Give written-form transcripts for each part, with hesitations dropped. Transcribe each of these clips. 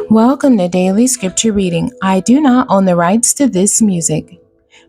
Welcome to Daily Scripture Reading. I do not own the rights to this music.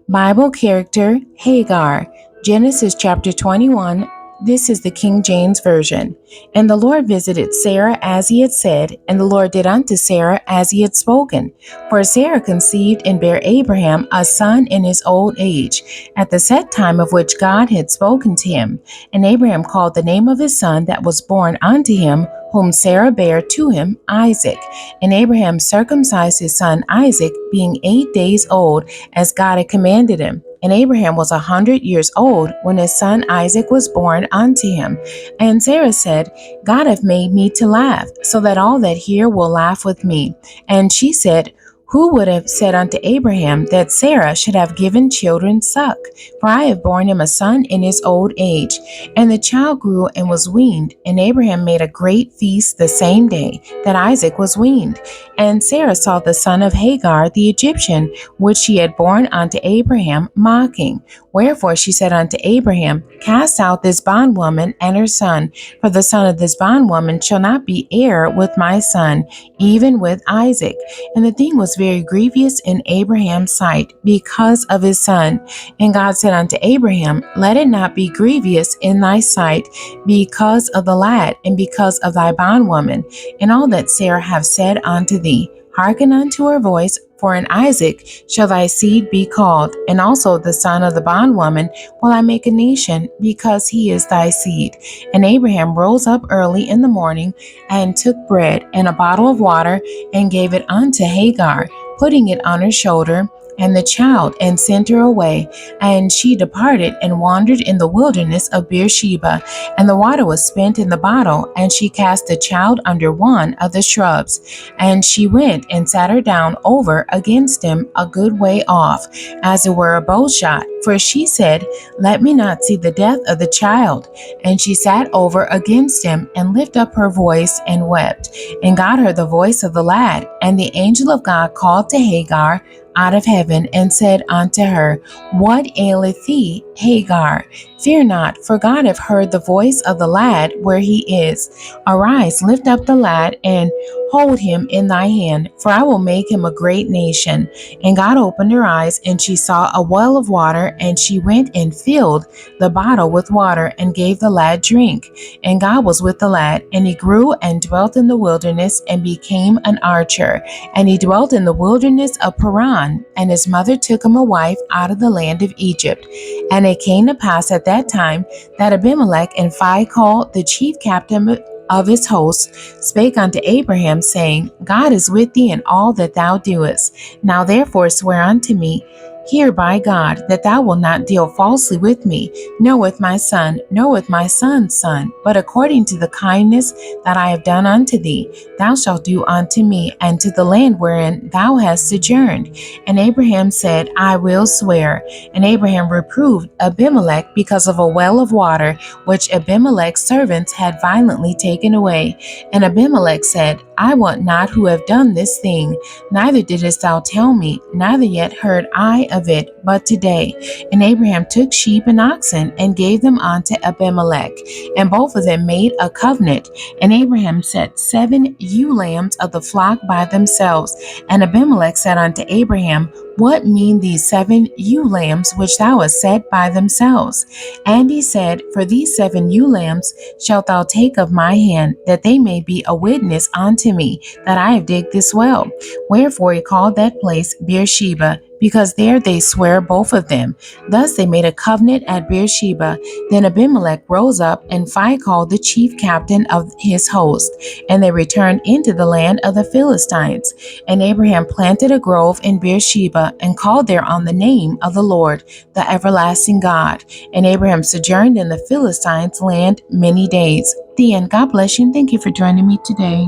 Bible character Hagar, Genesis chapter 21. This is the King James Version. And the Lord visited Sarah as he had said, and the Lord did unto Sarah as he had spoken. For Sarah conceived and bare Abraham a son in his old age, at the set time of which God had spoken to him. And Abraham called the name of his son that was born unto him, whom Sarah bare to him, Isaac. And Abraham circumcised his son Isaac, being 8 days old, as God had commanded him. And Abraham was 100 years old when his son Isaac was born unto him. And Sarah said, God hath made me to laugh, so that all that hear will laugh with me. And she said, who would have said unto Abraham that Sarah should have given children suck? For I have borne him a son in his old age. And the child grew and was weaned, and Abraham made a great feast the same day that Isaac was weaned. And Sarah saw the son of Hagar the Egyptian, which she had borne unto Abraham, mocking. Wherefore she said unto Abraham, cast out this bondwoman and her son, for the son of this bondwoman shall not be heir with my son, even with Isaac. And the thing was very grievous in Abraham's sight because of his son. And God said unto Abraham, let it not be grievous in thy sight because of the lad, and because of thy bondwoman, and all that Sarah hath said unto thee. Hearken unto her voice, for in Isaac shall thy seed be called, and also the son of the bondwoman will I make a nation, because he is thy seed. And Abraham rose up early in the morning, and took bread and a bottle of water, and gave it unto Hagar, putting it on her shoulder, and the child, and sent her away. And she departed and wandered in the wilderness of Beersheba. And the water was spent in the bottle, and she cast the child under one of the shrubs. And she went and sat her down over against him a good way off, as it were a bow shot. For she said, let me not see the death of the child. And she sat over against him, and lifted up her voice, and wept. And God heard the voice of the lad. And the angel of God called to Hagar out of heaven, and said unto her, what aileth thee, Hagar? Fear not, for God hath heard the voice of the lad where he is. Arise, lift up the lad, and hold him in thy hand, for I will make him a great nation. And God opened her eyes, and she saw a well of water, and she went and filled the bottle with water, and gave the lad drink. And God was with the lad, and he grew and dwelt in the wilderness, and became an archer. And he dwelt in the wilderness of Paran, and his mother took him a wife out of the land of Egypt. And it came to pass at that time that Abimelech and Phicol, the chief captain of his hosts, spake unto Abraham, saying, God is with thee in all that thou doest. Now therefore swear unto me here by God, that thou wilt not deal falsely with me, nor with my son, nor with my son's son, but according to the kindness that I have done unto thee, thou shalt do unto me, and to the land wherein thou hast sojourned. And Abraham said, I will swear. And Abraham reproved Abimelech because of a well of water, which Abimelech's servants had violently taken away. And Abimelech said, I want not who have done this thing, neither didst thou tell me, neither yet heard I of it, but today. And Abraham took sheep and oxen, and gave them unto Abimelech, and both of them made a covenant. And Abraham set 7 ewe lambs of the flock by themselves. And Abimelech said unto Abraham, what mean these 7 ewe lambs which thou hast set by themselves? And he said, for these 7 ewe lambs shalt thou take of my hand, that they may be a witness unto me that I have digged this well. Wherefore he called that place Beersheba, because there they swear both of them. Thus they made a covenant at Beersheba. Then Abimelech rose up, and Phicol the chief captain of his host, and they returned into the land of the Philistines. And Abraham planted a grove in Beersheba, and called there on the name of the Lord, the everlasting God. And Abraham sojourned in the Philistines' land many days. The end. God bless you, and thank you for joining me today.